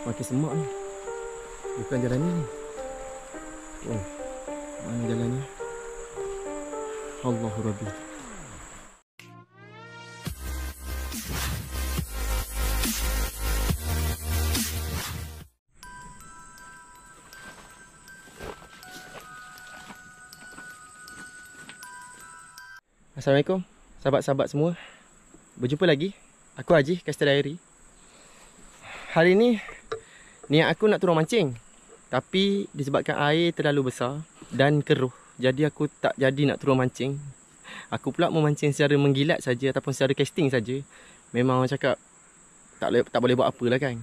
Makin semak ni. Bukan jalan ni. Oh, mana jalannya? Allahu Rabbi. Assalamualaikum sahabat-sahabat semua. Berjumpa lagi. Aku Haji, Caster Diary. Hari ni niat aku nak turun mancing, tapi disebabkan air terlalu besar dan keruh, jadi aku tak jadi nak turun mancing. Aku pula memancing secara menggilat saja ataupun secara casting saja. Memang orang cakap tak boleh buat apa lah kan.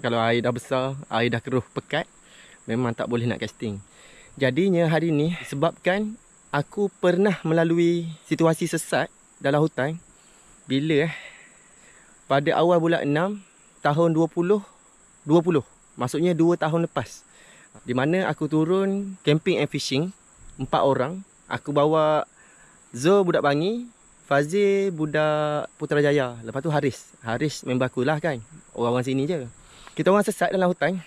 Kalau air dah besar, air dah keruh pekat, memang tak boleh nak casting. Jadinya hari ni sebabkan aku pernah melalui situasi sesat dalam hutan. Bila pada awal bulan 6 tahun 2020. Maksudnya 2 tahun lepas. Di mana aku turun camping and fishing 4 orang. Aku bawa Zo budak Bangi, Fazil budak Putrajaya. Lepas tu Haris member aku lah kan. Orang-orang sini je. Kita orang sesat dalam hutan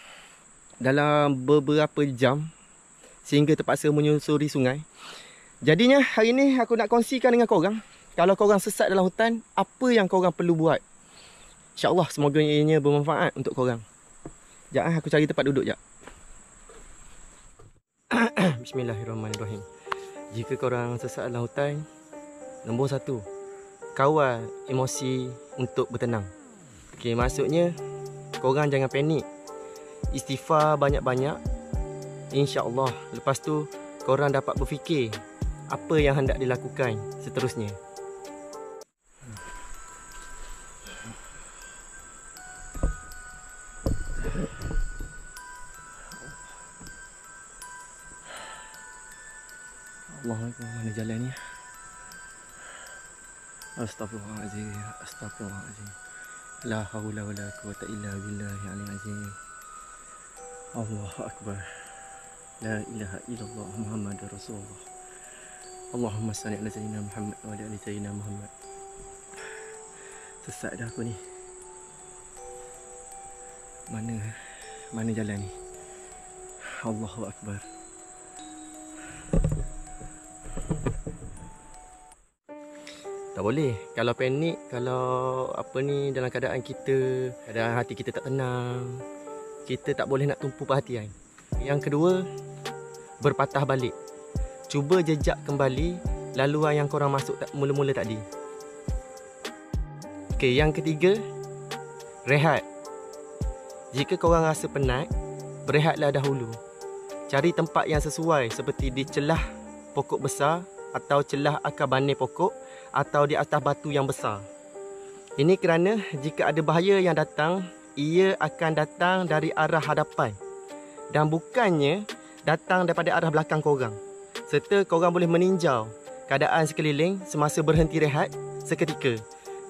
dalam beberapa jam sehingga terpaksa menyusuri sungai. Jadinya hari ni aku nak kongsikan dengan korang. Kalau korang sesat dalam hutan, apa yang korang perlu buat? InsyaAllah semoga ianya bermanfaat untuk korang. Sekejap aku cari tempat duduk sekejap. Bismillahirrahmanirrahim. Jika korang sesat dalam hutan, nombor 1, kawal emosi untuk bertenang. Okey, maksudnya korang jangan panik. Istighfar banyak-banyak. InsyaAllah lepas tu korang dapat berfikir apa yang hendak dilakukan seterusnya. Allahuakbar, mana jalan ni? Astaghfirullahalazim, astaghfirullahalazim. La haula wala quwwata illa billahi aliyil azim. Allahu akbar. La ilaha illallah Muhammadur Rasulullah. Allahumma salli ala sayyidina Muhammad wa ala ali sayyidina Muhammad. Sesat dah aku ni. Mana jalan ni? Allahu akbar. Tak boleh. Kalau panik, kalau apa ni, dalam keadaan hati kita tak tenang, kita tak boleh nak tumpu perhatian. Yang kedua, berpatah balik. Cuba jejak kembali laluan yang korang masuk mula-mula tadi. Okey, yang ketiga, rehat. Jika korang rasa penat, berehatlah dahulu. Cari tempat yang sesuai seperti di celah pokok besar atau celah akar banis pokok atau di atas batu yang besar. Ini kerana jika ada bahaya yang datang, ia akan datang dari arah hadapan dan bukannya datang daripada arah belakang korang. Serta korang boleh meninjau keadaan sekeliling semasa berhenti rehat seketika.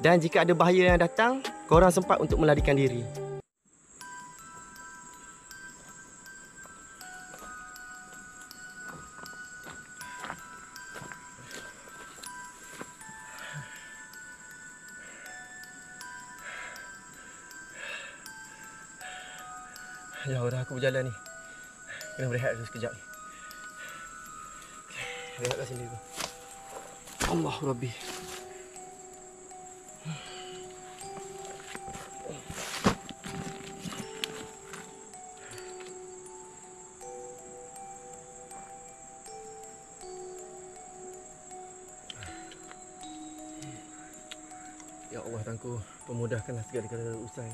Dan jika ada bahaya yang datang, korang sempat untuk melarikan diri. Ya dah aku berjalan ni. Kena berehat dulu sekejap ni. Rehat kat sini dulu. Allahu Rabbi. Ya Allah Tuhanku, pemudahkanlah segala-gala urusan.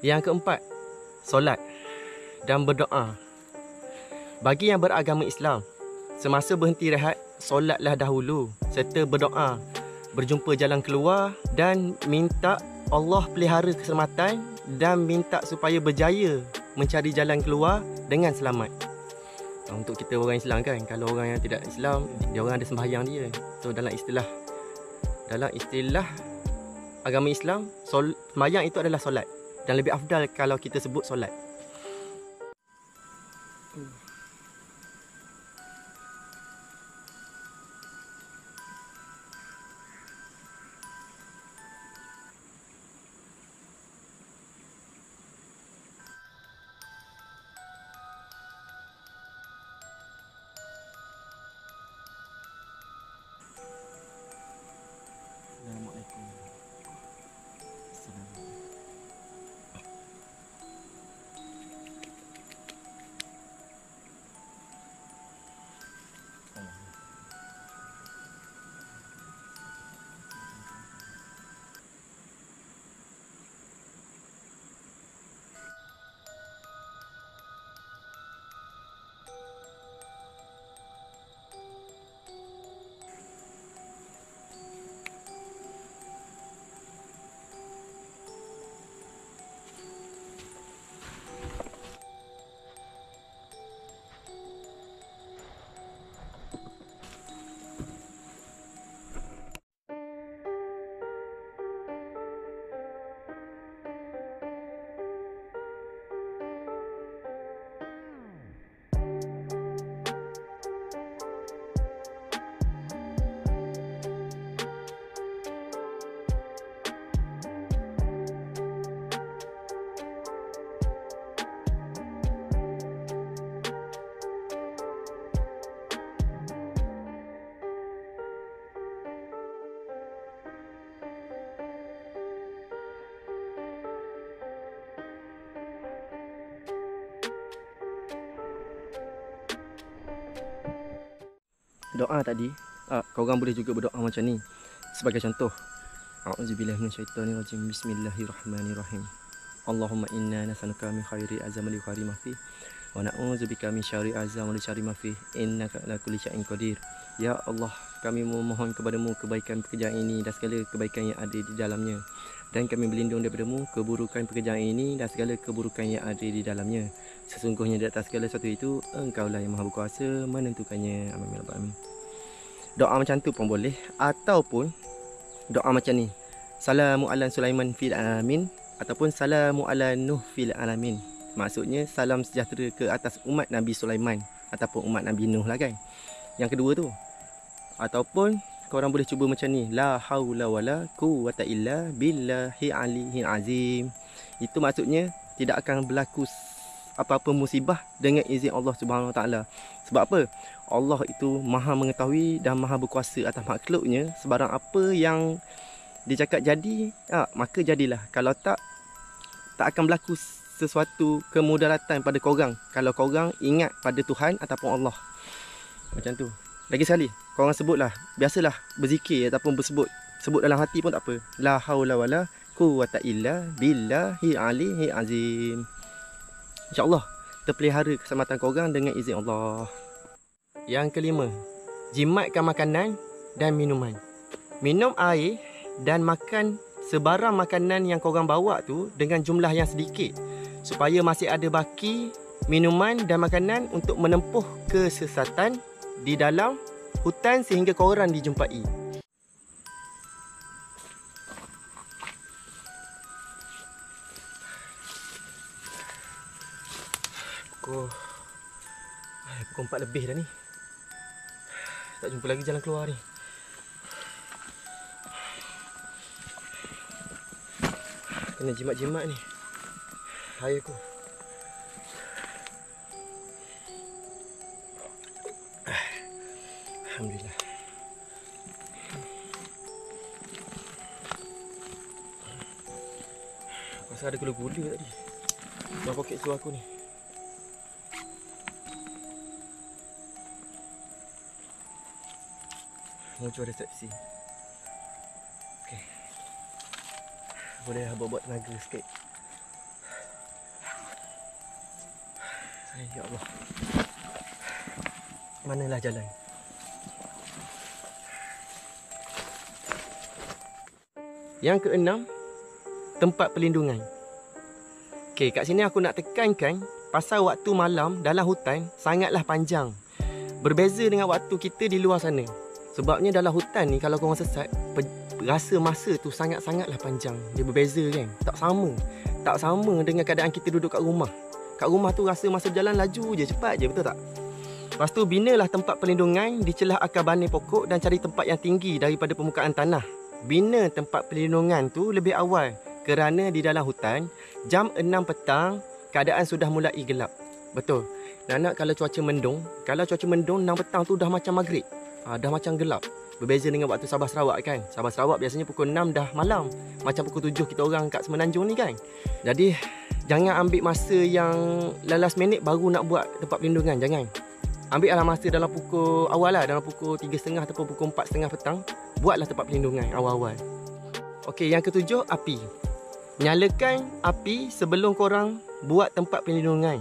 Yang keempat, solat dan berdoa. Bagi yang beragama Islam, semasa berhenti rehat, solatlah dahulu serta berdoa, berjumpa jalan keluar dan minta Allah pelihara keselamatan dan minta supaya berjaya mencari jalan keluar dengan selamat. Untuk kita orang Islam kan, kalau orang yang tidak Islam, dia orang ada sembahyang dia. So dalam istilah agama Islam, sembahyang itu adalah solat. Dan lebih afdal kalau kita sebut solat. doa tadi, korang boleh juga berdoa macam ni. Sebagai contoh, a'udzubillahi minasyaitonirrajim. Bismillahirrahmanirrahim. Allahumma inna nas'aluka min khairi azam li khairi ma fi wa na'udzubika min syarri azam li syarri ma fi innaka ala kulli syai'in qadir. Ya Allah, kami memohon kepadamu kebaikan pekerjaan ini dan segala kebaikan yang ada di dalamnya, dan kami berlindung daripadamu keburukan pekerjaan ini dan segala keburukan yang ada di dalamnya. Sesungguhnya di atas segala sesuatu itu Engkaulah yang maha berkuasa menentukannya. Amin ya rabbal alamin. Doa macam tu pun boleh, ataupun doa macam ni, Salamu ala Sulaiman fil alamin, ataupun Salamu ala Nuh fil alamin. Maksudnya salam sejahtera ke atas umat Nabi Sulaiman ataupun umat Nabi Nuh lah kan. Yang kedua tu. Ataupun korang boleh cuba macam ni, La haula wala quwwata illa billahi aliyil azim. Itu maksudnya tidak akan berlaku apa-apa musibah dengan izin Allah Subhanahu Wa Taala. Sebab apa? Allah itu maha mengetahui dan maha berkuasa atas makhluknya. Sebarang apa yang dia cakap jadi, maka jadilah. Kalau tak akan berlaku sesuatu kemudaratan pada korang kalau korang ingat pada Tuhan ataupun Allah. Macam tu. Lagi sekali, korang sebutlah, biasalah berzikir ataupun sebut dalam hati pun tak apa. La haula wala quwwata illa billahi aliyil azim. InsyaAllah terpelihara keselamatan korang dengan izin Allah. Yang kelima, jimatkan makanan dan minuman. Minum air dan makan sebarang makanan yang korang bawa tu dengan jumlah yang sedikit, supaya masih ada baki minuman dan makanan untuk menempuh kesesatan di dalam hutan sehingga korang dijumpai. Pukul 4 lebih dah ni. Tak jumpa lagi jalan keluar ni. Kena jimat-jimat ni air aku. Alhamdulillah. Aku rasa ada gula-gula tadi dalam poket seluar aku ni. Menuju resepsi. Okey. Boleh buat tenaga sikit. Ya Allah. Manalah jalan? Yang keenam, tempat perlindungan. Okey, kat sini aku nak tekankan pasal waktu malam dalam hutan sangatlah panjang. Berbeza dengan waktu kita di luar sana. Sebabnya dalam hutan ni kalau korang sesat, rasa masa tu sangat-sangatlah panjang. Dia berbeza kan? Tak sama dengan keadaan kita duduk kat rumah. Kat rumah tu rasa masa berjalan laju je, cepat je, betul tak? Lepas tu binalah tempat perlindungan di celah akar banis pokok dan cari tempat yang tinggi daripada permukaan tanah. Bina tempat perlindungan tu lebih awal kerana di dalam hutan jam 6 petang keadaan sudah mulai gelap. Betul. Nak kalau cuaca mendung 6 petang tu dah macam maghrib. Dah macam gelap. Berbeza dengan waktu Sabah Sarawak kan. Sabah Sarawak biasanya pukul 6 dah malam. Macam pukul 7 kita orang kat Semenanjung ni kan. Jadi jangan ambil masa yang last minute baru nak buat tempat perlindungan. Jangan. Ambil lah masa dalam pukul awal lah. Dalam pukul 3.30 ataupun pukul 4.30 petang. Buatlah tempat perlindungan awal-awal. Okey, yang ketujuh, api. Nyalakan api sebelum korang buat tempat perlindungan.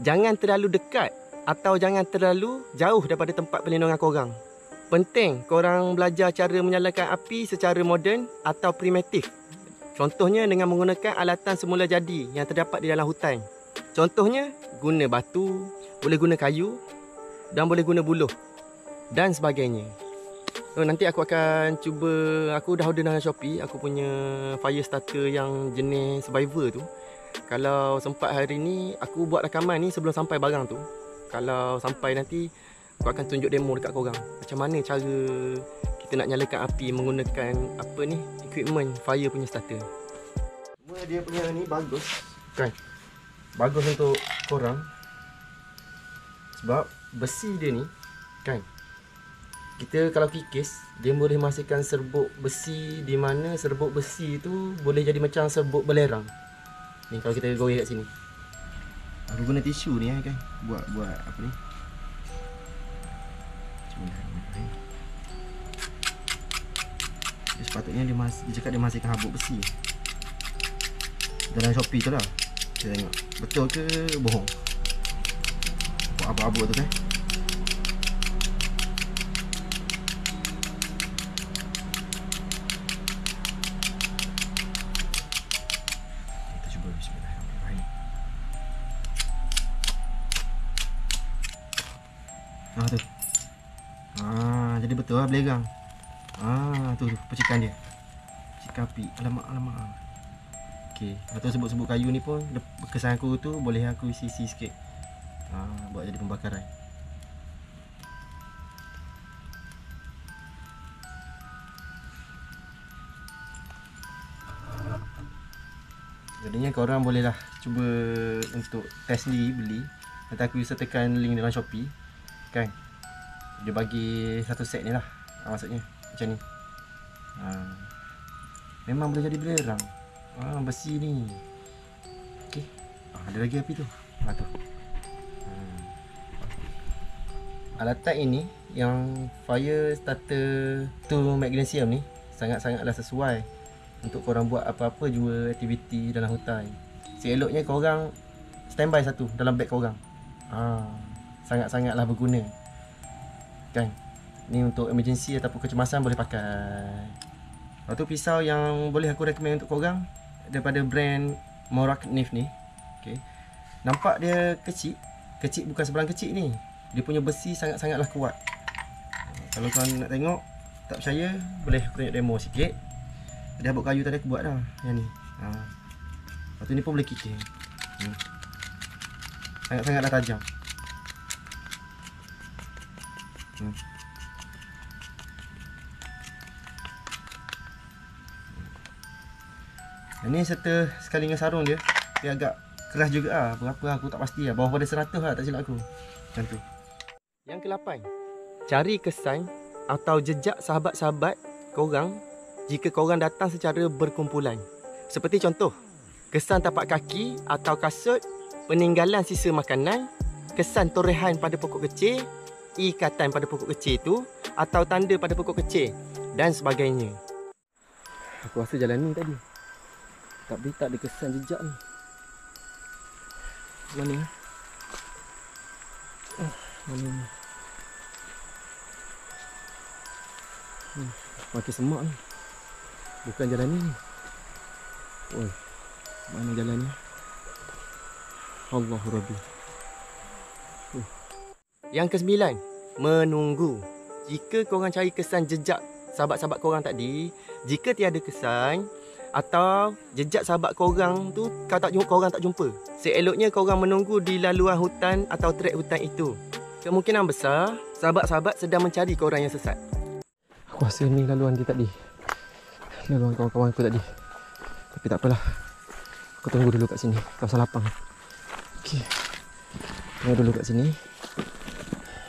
Jangan terlalu dekat atau jangan terlalu jauh daripada tempat perlindungan korang. Penting korang belajar cara menyalakan api secara moden atau primitif. Contohnya dengan menggunakan alatan semula jadi yang terdapat di dalam hutan. Contohnya guna batu, boleh guna kayu dan boleh guna buluh dan sebagainya. Nanti aku akan cuba, aku dah order dalam Shopee aku punya fire starter yang jenis survivor tu. Kalau sempat hari ni aku buat rakaman ni sebelum sampai barang tu. Kalau sampai nanti aku akan tunjuk demo dekat korang macam mana cara kita nak nyalakan api menggunakan apa ni, equipment fire punya starter. Semua dia punya ni bagus kan. Bagus untuk korang sebab besi dia ni kan, kita kalau kikis dia boleh menghasilkan serbuk besi, di mana serbuk besi tu boleh jadi macam serbuk belerang. Ni kalau kita goreng kat sini. Aku guna tisu ni kan buat apa ni. Cuma Patutnya dia cakap dia masihkan habuk besi dalam Shopee tu lah. Kita tengok betul ke bohong. Buat habuk-habuk tu kan. Kita cuba bismillahirrahmanirrahim. Tu. Jadi betul lah belegang. Tu percikan dia. Percikan api. Alamak. Okey, atau sebut-sebut kayu ni pun kesan aku tu boleh aku isi sikit. Buat jadi pembakaran. Jadinya korang bolehlah cuba untuk test sendiri beli. Nanti aku sertakan link dalam Shopee. Kan? Dia bagi satu set ni lah. Maksudnya macam ni. Memang boleh jadi belerang. Besi ni. Okey. Ada lagi api tu. Tu. Alatan ini yang fire starter tu magnesium ni sangat-sangatlah sesuai untuk korang buat apa-apa jua aktiviti dalam hutan. Seeloknya korang standby satu dalam beg korang. Sangat-sangatlah berguna. Kan? Ni untuk emergency ataupun kecemasan boleh pakai. Lepas tu pisau yang boleh aku recommend untuk korang daripada brand Morak Knife ni. Okay. Nampak dia kecil. Kecil bukan seberang kecil ni. Dia punya besi sangat-sangatlah kuat. Kalau korang nak tengok, tak percaya, boleh aku tunjuk demo sikit. Ada habuk kayu tadi aku buat dah. Yang ni. Lepas tu ni pun boleh kikir. Sangat-sangatlah tajam. Ini serta sekali dengan sarung dia. Dia agak keras juga lah. Berapa aku tak pasti lah. Bawah pada 100 lah tak silap aku. Macam tu. Yang ke-8, cari kesan atau jejak sahabat-sahabat korang jika korang datang secara berkumpulan. Seperti contoh, kesan tapak kaki atau kasut, peninggalan sisa makanan, kesan torehan pada pokok kecil, ikatan pada pokok kecil tu, atau tanda pada pokok kecil dan sebagainya. Aku rasa jalan ni tadi, tapi tak ada kesan jejak ni. Mana ni? Mana ni? Makin semak ni. Bukan jalan ni. Oi, mana jalan ni? Allahu Rabbi. Yang ke-9, menunggu. Jika korang cari kesan jejak sahabat-sahabat korang tadi, jika tiada kesan atau jejak sahabat korang tu korang tak jumpa, seeloknya korang menunggu di laluan hutan atau trek hutan itu. Kemungkinan besar sahabat-sahabat sedang mencari korang yang sesat. Aku rasa ni laluan dia tadi, laluan kawan-kawan aku tadi. Tapi tak apalah, aku tunggu dulu kat sini, kawasan lapang. Okey, tunggu dulu kat sini.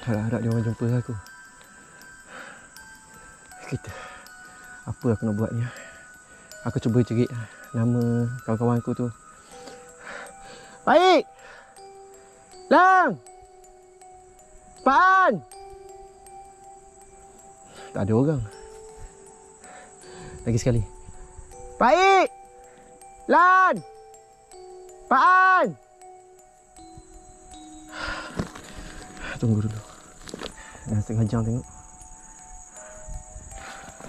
Harap-harap dia orang jumpa aku. Kita, apa aku nak buat ni? Aku cuba cerit nama kawan-kawan aku tu. Baik! Lang! Pan! Tak ada orang. Lagi sekali. Baik! Lan! Pan! Tunggu dulu. Dah setengah jam tengok.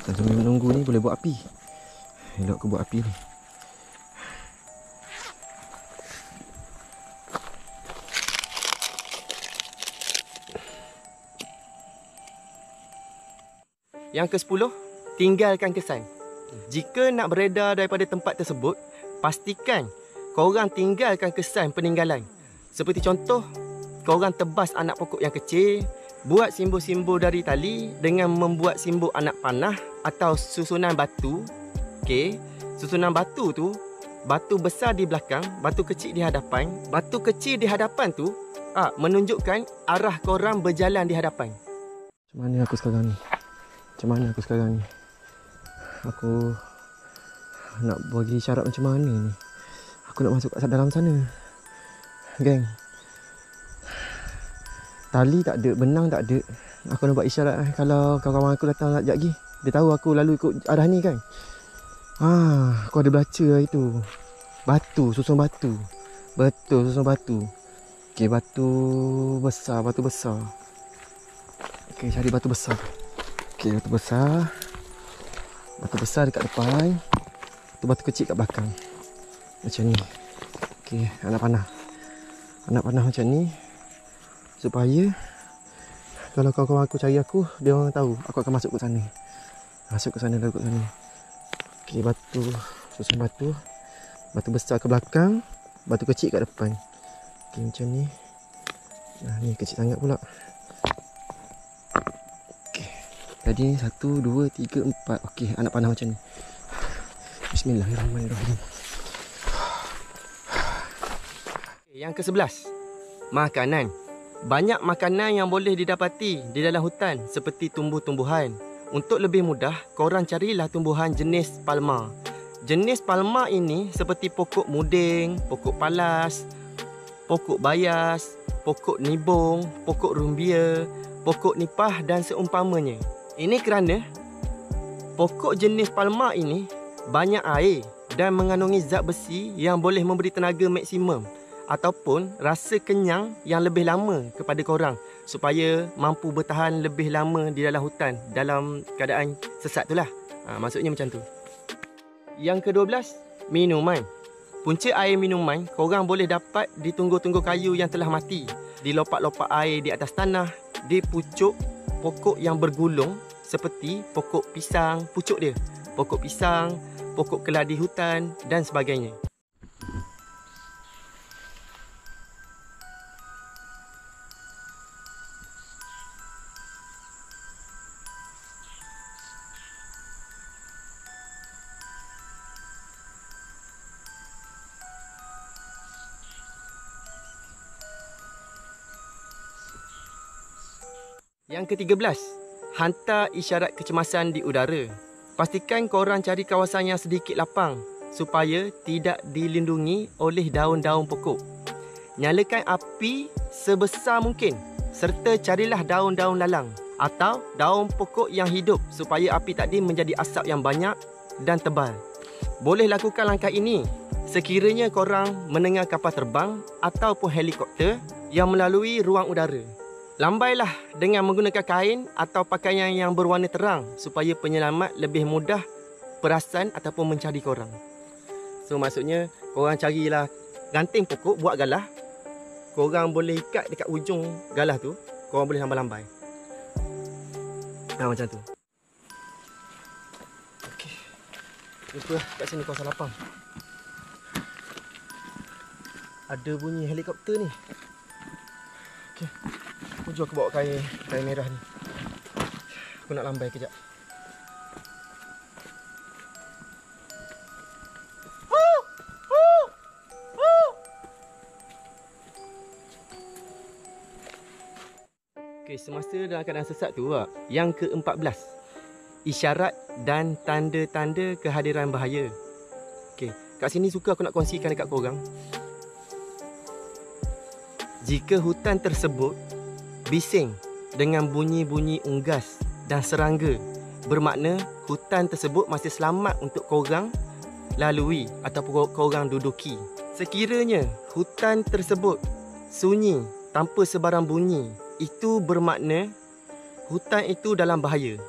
Sambil menunggu ni boleh buat api. Elok aku buat api ni. Yang ke-10, tinggalkan kesan. Jika nak beredar daripada tempat tersebut, pastikan korang tinggalkan kesan peninggalan. Seperti contoh, korang tebas anak pokok yang kecil, buat simbol-simbol dari tali dengan membuat simbol anak panah atau susunan batu. Okey, susunan batu tu, batu besar di belakang, batu kecil di hadapan. Batu kecil di hadapan tu menunjukkan arah korang berjalan di hadapan. Macam mana aku sekarang ni? Aku nak bagi syarat macam mana ni? Aku nak masuk kat dalam sana. Geng, Tali tak ada, benang tak ada. Aku nak buat isyarat kalau kawan-kawan aku datang sekejap lagi. Dia tahu aku lalu ikut arah ni kan. Aku ada belaca lah itu. Batu, susun batu. Betul, susun batu. Okey, batu besar. Okey, cari batu besar. Okey, batu besar. Batu besar dekat depan. Tu batu kecil kat belakang. Macam ni. Okey, anak panah. Anak panah macam ni. Supaya kalau kawan-kawan aku cari aku, dia orang tahu aku akan masuk ke sana. Masuk ke sana, lalu ke sana. Okey, batu, susun batu. Batu besar ke belakang, batu kecil kat depan. Okey, macam ni. Nah, ni kecil sangat pula. Okey. Tadi ni 1, 2, 3, 4. Okey, anak panah macam ni. Bismillahirrahmanirrahim. Yang ke-11, makanan. Banyak makanan yang boleh didapati di dalam hutan seperti tumbuh-tumbuhan. Untuk lebih mudah, korang carilah tumbuhan jenis palma. Jenis palma ini seperti pokok muding, pokok palas, pokok bayas, pokok nibung, pokok rumbia, pokok nipah dan seumpamanya. Ini kerana pokok jenis palma ini banyak air dan mengandungi zat besi yang boleh memberi tenaga maksimum ataupun rasa kenyang yang lebih lama kepada korang supaya mampu bertahan lebih lama di dalam hutan dalam keadaan sesat tu lah. Maksudnya macam tu. Yang ke-12, minuman. Punca air minuman korang boleh dapat di tunggu-tunggu kayu yang telah mati, di lopak-lopak air di atas tanah, di pucuk pokok yang bergulung seperti pokok pisang, pucuk dia, pokok pisang, pokok keladi hutan dan sebagainya. Yang ke-13, hantar isyarat kecemasan di udara. Pastikan korang cari kawasan yang sedikit lapang supaya tidak dilindungi oleh daun-daun pokok. Nyalakan api sebesar mungkin serta carilah daun-daun lalang atau daun pokok yang hidup supaya api tadi menjadi asap yang banyak dan tebal. Boleh lakukan langkah ini sekiranya korang mendengar kapal terbang ataupun helikopter yang melalui ruang udara. Lambailah dengan menggunakan kain atau pakaian yang berwarna terang supaya penyelamat lebih mudah perasan ataupun mencari korang. So maksudnya korang carilah ranting pokok, buat galah. Korang boleh ikat dekat ujung galah tu, korang boleh lambai-lambai. Macam tu. Okey. Jumpa kat sini kawasan lapang. Ada bunyi helikopter ni. Okey. Jom aku bawa kain merah ni. Aku nak lambai kejap. Okey, semasa dalam keadaan sesat tu, yang ke-14, isyarat dan tanda-tanda kehadiran bahaya. Okey, kat sini suka aku nak kongsikan dekat korang. Jika hutan tersebut bising dengan bunyi-bunyi unggas dan serangga, bermakna hutan tersebut masih selamat untuk korang lalui ataupun korang duduki. Sekiranya hutan tersebut sunyi tanpa sebarang bunyi, itu bermakna hutan itu dalam bahaya.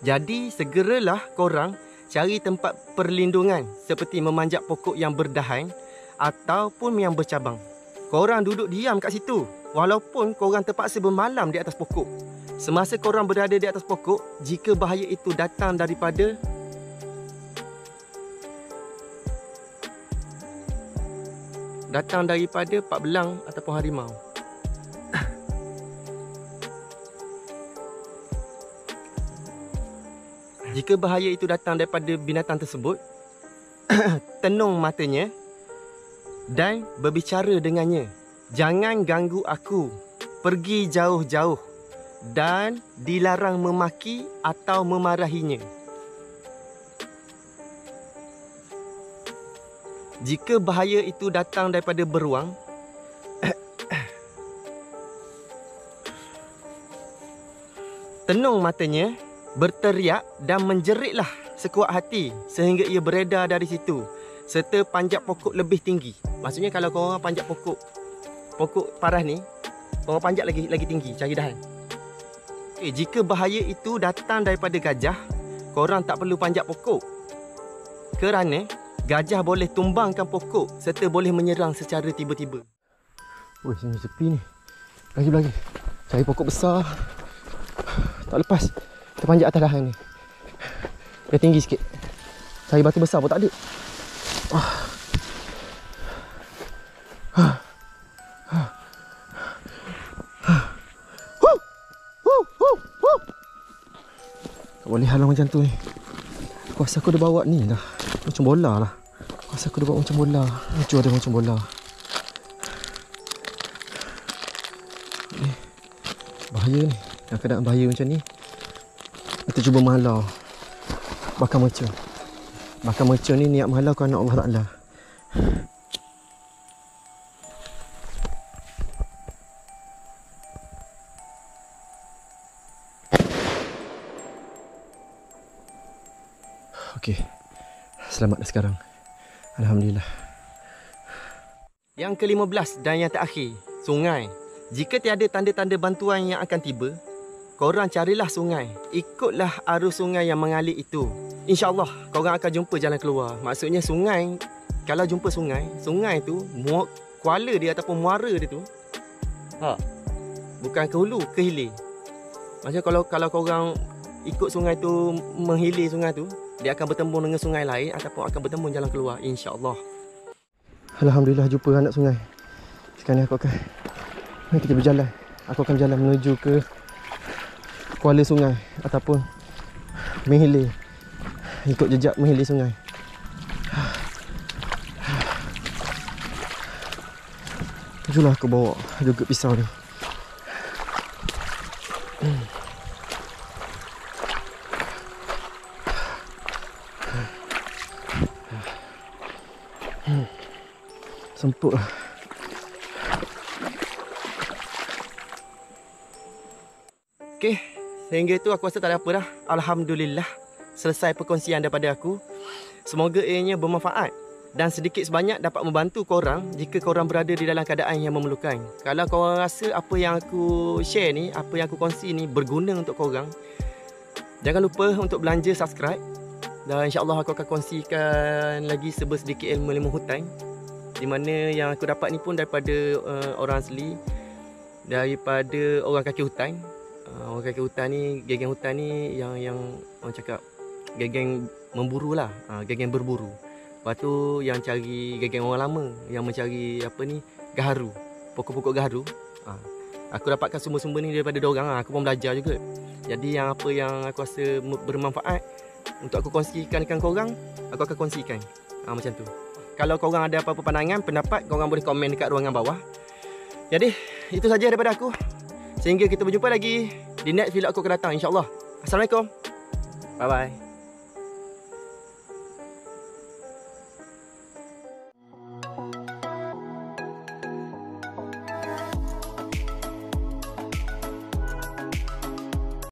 Jadi segeralah korang cari tempat perlindungan seperti memanjat pokok yang berdahan ataupun yang bercabang. Korang duduk diam kat situ walaupun korang terpaksa bermalam di atas pokok. Semasa korang berada di atas pokok, jika bahaya itu datang daripada pak belang ataupun harimau. Jika bahaya itu datang daripada binatang tersebut, tenung matanya dan berbicara dengannya. Jangan ganggu aku. Pergi jauh-jauh dan dilarang memaki atau memarahinya. Jika bahaya itu datang daripada beruang, tenung matanya, berteriak dan menjeritlah sekuat hati sehingga ia beredar dari situ, serta panjat pokok lebih tinggi. Maksudnya kalau korang panjat pokok paras ni, korang panjat lagi tinggi cari dahan. Jika bahaya itu datang daripada gajah, korang tak perlu panjat pokok, kerana gajah boleh tumbangkan pokok serta boleh menyerang secara tiba-tiba. Wih, sini sepi ni. Lagi. Cari pokok besar. Tak lepas. Kita panjat atas dahan ni. Dia tinggi sikit. Cari batu besar pun tak ada. Tak boleh halang macam tu ni. Aku rasa aku dah bawa ni lah. Macam bola lah. Aku rasa aku dah bawa macam bola. Lucu ada macam bola. Bahaya ni. Dalam keadaan bahaya macam ni, kita cuba menghalau bakar mercun. Bakar mercun ni niat menghalau kerana Allah Ta'ala. Okey. Selamat dah sekarang. Alhamdulillah. Yang ke-15 dan yang terakhir, sungai. Jika tiada tanda-tanda bantuan yang akan tiba, korang carilah sungai. Ikutlah arus sungai yang mengalir itu. InsyaAllah korang akan jumpa jalan keluar. Maksudnya sungai, kalau jumpa sungai tu kuala dia ataupun muara dia tu, bukan ke hulu, ke hilir. Maksudnya kalau korang ikut sungai tu, menghilir sungai tu, dia akan bertembung dengan sungai lain ataupun akan bertembung jalan keluar, insyaAllah. Alhamdulillah jumpa anak sungai. Sekarang aku akan kita berjalan. Aku akan berjalan menuju ke kuala sungai ataupun menghilir, ikut jejak menghilir sungai. Itulah aku bawa juga pisau ni. Semput lah. Okey, sehingga itu aku rasa tak ada apa dah. Alhamdulillah, selesai perkongsian daripada aku. Semoga ianya bermanfaat dan sedikit sebanyak dapat membantu korang jika korang berada di dalam keadaan yang memerlukan. Kalau korang rasa apa yang aku share ni, apa yang aku kongsi ni berguna untuk korang, jangan lupa untuk belanja subscribe. Dan insyaAllah aku akan kongsikan lagi sedikit ilmu hutan, di mana yang aku dapat ni pun daripada orang asli, daripada orang kaki hutan. Orang kaki hutan ni, geng hutan ni yang orang cakap geng memburu lah, geng berburu. Lepas tu yang cari geng orang lama yang mencari apa ni, gaharu, pokok-pokok gaharu. Aku dapatkan sumber-sumber ni daripada diorang. Aku pun belajar juga. Jadi yang apa yang aku rasa bermanfaat untuk aku kongsikan dengan korang, aku akan kongsikan. Macam tu. Kalau korang ada apa-apa pandangan, pendapat, korang boleh komen dekat ruangan bawah. Jadi itu saja daripada aku. Sehingga kita berjumpa lagi di next vlog aku akan datang, insyaAllah. Assalamualaikum. Bye-bye.